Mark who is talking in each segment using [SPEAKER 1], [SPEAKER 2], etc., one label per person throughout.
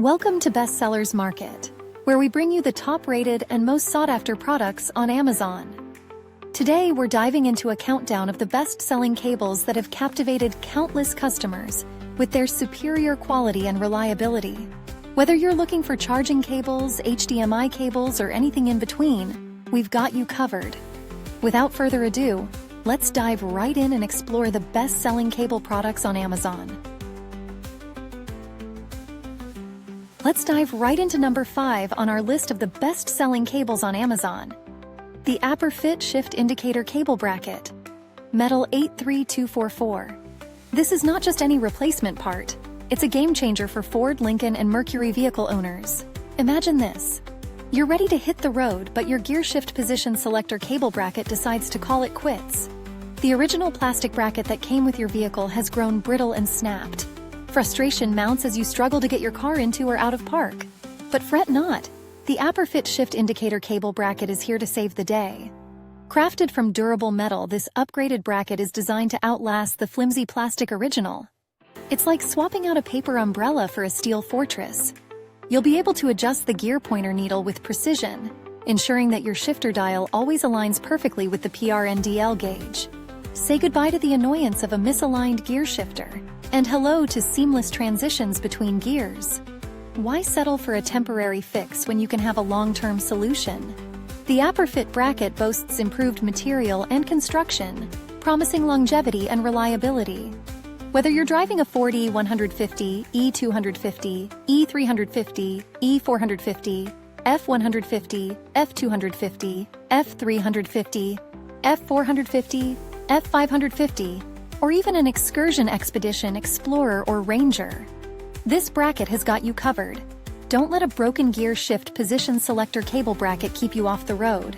[SPEAKER 1] Welcome to Bestsellers Market, where we bring you the top-rated and most sought-after products on Amazon. Today, we're diving into a countdown of the best-selling cables that have captivated countless customers with their superior quality and reliability. Whether you're looking for charging cables, HDMI cables, or anything in between, we've got you covered. Without further ado, let's dive right in and explore the best-selling cable products on Amazon. Let's dive right into number 5 on our list of the best-selling cables on Amazon. The APR-FIT Shift Indicator Cable Bracket, Metal 83244. This is not just any replacement part, it's a game-changer for Ford, Lincoln, and Mercury vehicle owners. Imagine this. You're ready to hit the road, but your gear shift position selector cable bracket decides to call it quits. The original plastic bracket that came with your vehicle has grown brittle and snapped. Frustration mounts as you struggle to get your car into or out of park. But fret not. The APR-FIT Shift Indicator Cable Bracket is here to save the day. Crafted from durable metal, this upgraded bracket is designed to outlast the flimsy plastic original. It's like swapping out a paper umbrella for a steel fortress. You'll be able to adjust the gear pointer needle with precision, ensuring that your shifter dial always aligns perfectly with the PRNDL gauge. Say goodbye to the annoyance of a misaligned gear shifter, and hello to seamless transitions between gears. Why settle for a temporary fix when you can have a long-term solution? The APR-FIT bracket boasts improved material and construction, promising longevity and reliability. Whether you're driving a Ford E150, E250, E350, E450, F150, F250, F350, F450, F550, or even an excursion expedition, explorer, or ranger, this bracket has got you covered. Don't let a broken gear shift position selector cable bracket keep you off the road.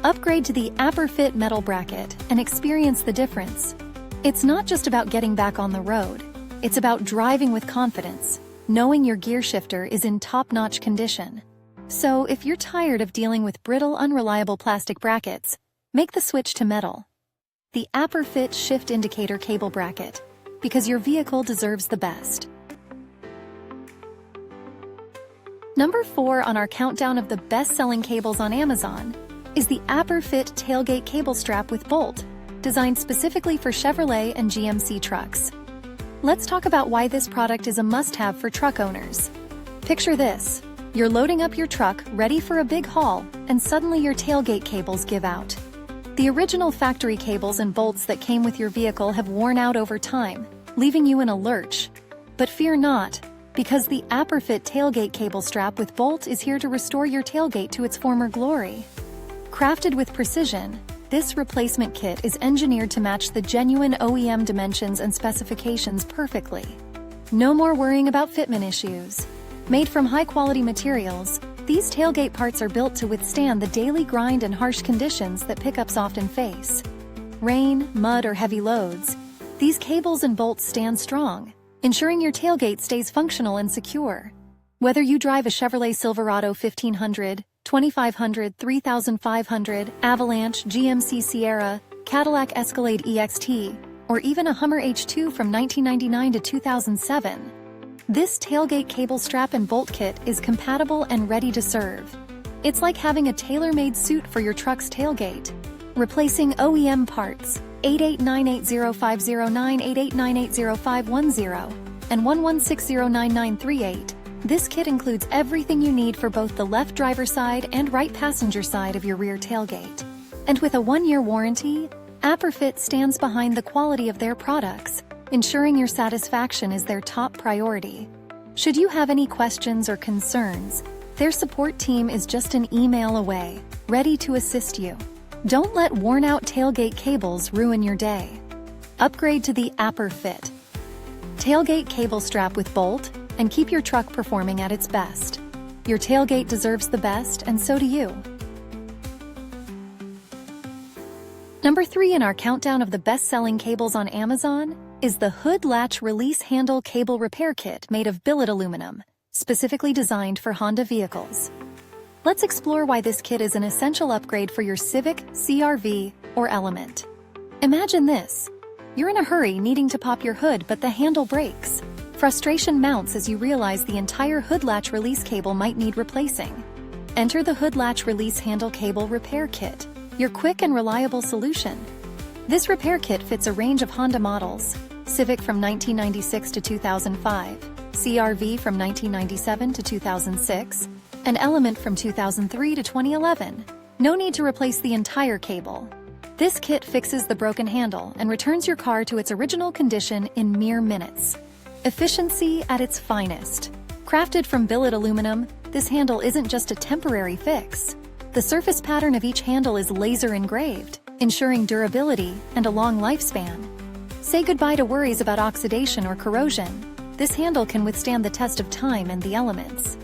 [SPEAKER 1] Upgrade to the APR-FIT metal bracket and experience the difference. It's not just about getting back on the road, it's about driving with confidence, knowing your gear shifter is in top-notch condition. So if you're tired of dealing with brittle, unreliable plastic brackets, make the switch to metal. The APR-FIT Shift Indicator Cable Bracket, because your vehicle deserves the best. Number 4 on our countdown of the best-selling cables on Amazon is the APR-FIT Tailgate Cable Strap with Bolt, designed specifically for Chevrolet and GMC trucks. Let's talk about why this product is a must-have for truck owners. Picture this. You're loading up your truck, ready for a big haul, and suddenly your tailgate cables give out. The original factory cables and bolts that came with your vehicle have worn out over time, leaving you in a lurch. But fear not, because the APR-FIT Tailgate Cable Strap with Bolt is here to restore your tailgate to its former glory. Crafted with precision, this replacement kit is engineered to match the genuine OEM dimensions and specifications perfectly. No more worrying about fitment issues. Made from high-quality materials, these tailgate parts are built to withstand the daily grind and harsh conditions that pickups often face. Rain, mud, or heavy loads, these cables and bolts stand strong, ensuring your tailgate stays functional and secure. Whether you drive a Chevrolet Silverado 1500, 2500, 3500, Avalanche, GMC Sierra, Cadillac Escalade EXT, or even a Hummer H2 from 1999 to 2007, this tailgate cable strap and bolt kit is compatible and ready to serve. It's like having a tailor-made suit for your truck's tailgate. Replacing OEM parts 88980509, 88980510, and 11609938, this kit includes everything you need for both the left driver side and right passenger side of your rear tailgate. And with a 1-year warranty, APR-FIT stands behind the quality of their products, ensuring your satisfaction is their top priority. Should you have any questions or concerns, their support team is just an email away, ready to assist you. Don't let worn-out tailgate cables ruin your day. Upgrade to the APR-FIT Tailgate Cable Strap with Bolt and keep your truck performing at its best. Your tailgate deserves the best, and so do you. Number 3 in our countdown of the best-selling cables on Amazon is the Hood Latch Release Handle Cable Repair Kit made of billet aluminum, specifically designed for Honda vehicles. Let's explore why this kit is an essential upgrade for your Civic, CR-V, or Element. Imagine this. You're in a hurry needing to pop your hood, but the handle breaks. Frustration mounts as you realize the entire hood latch release cable might need replacing. Enter the hood latch release handle cable repair kit, your quick and reliable solution. This repair kit fits a range of Honda models: Civic from 1996 to 2005, CR-V from 1997 to 2006, and Element from 2003 to 2011. No need to replace the entire cable. This kit fixes the broken handle and returns your car to its original condition in mere minutes. Efficiency at its finest. Crafted from billet aluminum, this handle isn't just a temporary fix. The surface pattern of each handle is laser engraved, ensuring durability and a long lifespan. Say goodbye to worries about oxidation or corrosion. This handle can withstand the test of time and the elements.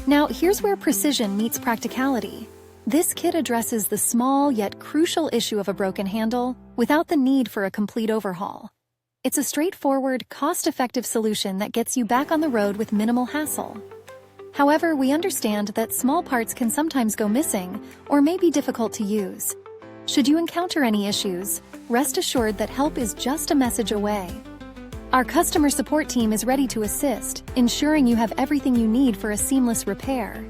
[SPEAKER 1] Now, here's where precision meets practicality. This kit addresses the small yet crucial issue of a broken handle without the need for a complete overhaul. It's a straightforward, cost-effective solution that gets you back on the road with minimal hassle. However, we understand that small parts can sometimes go missing or may be difficult to use. Should you encounter any issues, rest assured that help is just a message away. Our customer support team is ready to assist, ensuring you have everything you need for a seamless repair.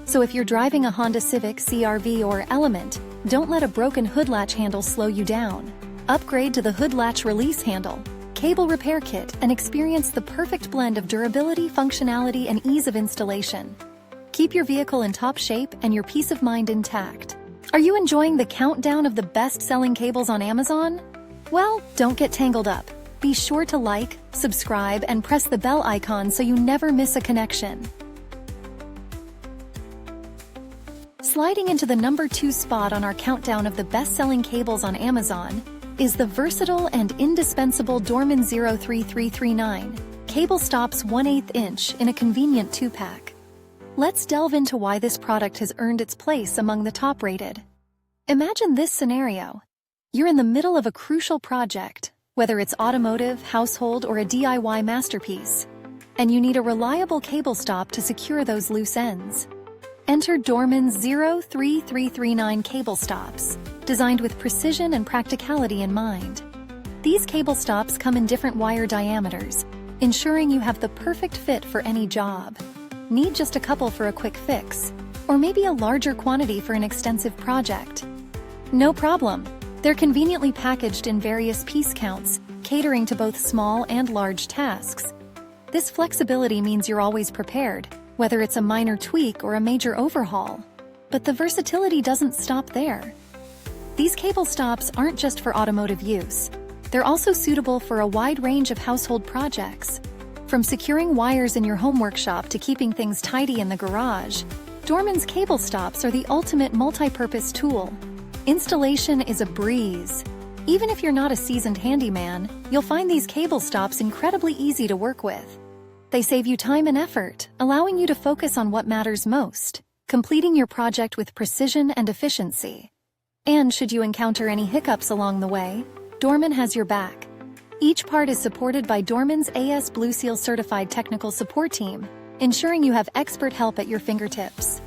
[SPEAKER 1] So if you're driving a Honda Civic, CR-V, or Element, don't let a broken hood latch handle slow you down. Upgrade to the hood latch release handle, cable repair kit, and experience the perfect blend of durability, functionality, and ease of installation. Keep your vehicle in top shape and your peace of mind intact. Are you enjoying the countdown of the best-selling cables on Amazon? Well, don't get tangled up. Be sure to like, subscribe, and press the bell icon so you never miss a connection. Sliding into the number 2 spot on our countdown of the best-selling cables on Amazon is the versatile and indispensable Dorman 03339 cable stops 1/8 inch in a convenient 2-pack. Let's delve into why this product has earned its place among the top-rated. Imagine this scenario. You're in the middle of a crucial project, whether it's automotive, household, or a DIY masterpiece, and you need a reliable cable stop to secure those loose ends. Enter Dorman's 03339 cable stops, designed with precision and practicality in mind. These cable stops come in different wire diameters, ensuring you have the perfect fit for any job. Need just a couple for a quick fix, or maybe a larger quantity for an extensive project? No problem. They're conveniently packaged in various piece counts, catering to both small and large tasks. This flexibility means you're always prepared, whether it's a minor tweak or a major overhaul. But the versatility doesn't stop there. These cable stops aren't just for automotive use. They're also suitable for a wide range of household projects. From securing wires in your home workshop to keeping things tidy in the garage, Dorman's cable stops are the ultimate multi-purpose tool. Installation is a breeze. Even if you're not a seasoned handyman, you'll find these cable stops incredibly easy to work with. They save you time and effort, allowing you to focus on what matters most, completing your project with precision and efficiency. And should you encounter any hiccups along the way, Dorman has your back. Each part is supported by Dorman's AS Blue Seal certified technical support team, ensuring you have expert help at your fingertips.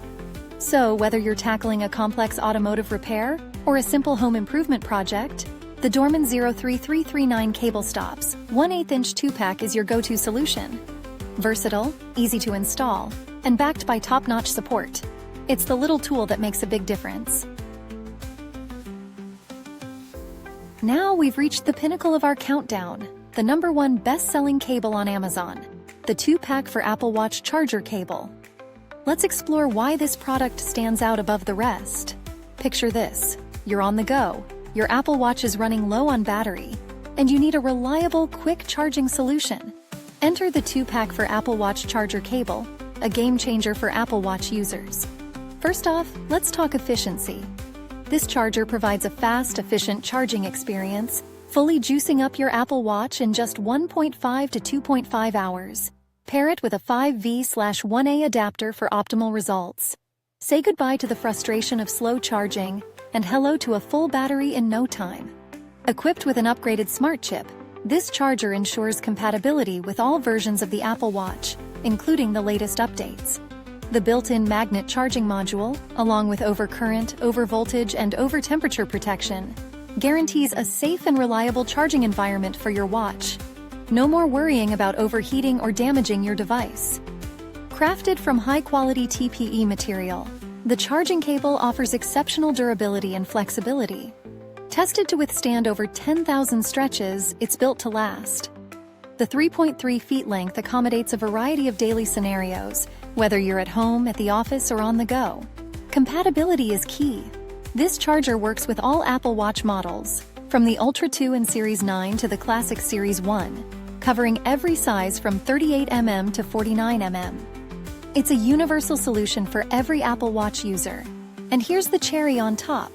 [SPEAKER 1] So, whether you're tackling a complex automotive repair or a simple home improvement project, the Dorman 03339 cable stops 1/8 inch 2-pack is your go-to solution. Versatile, easy to install, and backed by top-notch support. It's the little tool that makes a big difference. Now we've reached the pinnacle of our countdown, the number 1 best-selling cable on Amazon, the 2-pack for Apple Watch charger cable. Let's explore why this product stands out above the rest. Picture this: you're on the go, your Apple Watch is running low on battery, and you need a reliable, quick charging solution. Enter the 2-pack for Apple Watch charger cable, a game-changer for Apple Watch users. First off, let's talk efficiency. This charger provides a fast, efficient charging experience, fully juicing up your Apple Watch in just 1.5 to 2.5 hours. Pair it with a 5V/1A adapter for optimal results. Say goodbye to the frustration of slow charging and hello to a full battery in no time. Equipped with an upgraded smart chip, this charger ensures compatibility with all versions of the Apple Watch, including the latest updates. The built-in magnet charging module, along with overcurrent, overvoltage, and overtemperature protection, guarantees a safe and reliable charging environment for your watch. No more worrying about overheating or damaging your device. Crafted from high-quality TPE material, the charging cable offers exceptional durability and flexibility. Tested to withstand over 10,000 stretches, it's built to last. The 3.3 feet length accommodates a variety of daily scenarios, whether you're at home, at the office, or on the go. Compatibility is key. This charger works with all Apple Watch models, from the Ultra 2 and Series 9 to the Classic Series 1, covering every size from 38mm to 49mm. It's a universal solution for every Apple Watch user. And here's the cherry on top.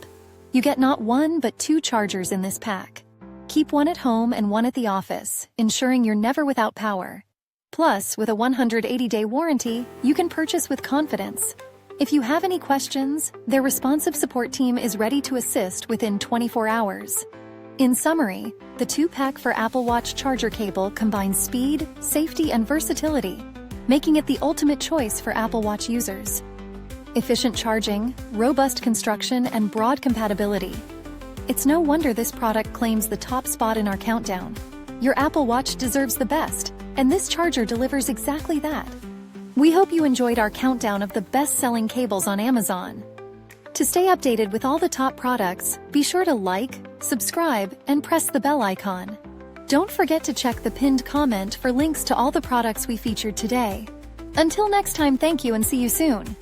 [SPEAKER 1] You get not one but two chargers in this pack. Keep one at home and one at the office, ensuring you're never without power. Plus, with a 180-day warranty, you can purchase with confidence. If you have any questions, their responsive support team is ready to assist within 24 hours. In summary, the 2-pack for Apple Watch charger cable combines speed, safety, and versatility, making it the ultimate choice for Apple Watch users. Efficient charging, robust construction, and broad compatibility. It's no wonder this product claims the top spot in our countdown. Your Apple Watch deserves the best, and this charger delivers exactly that. We hope you enjoyed our countdown of the best-selling cables on Amazon. To stay updated with all the top products, be sure to like, subscribe, and press the bell icon. Don't forget to check the pinned comment for links to all the products we featured today. Until next time, thank you and see you soon.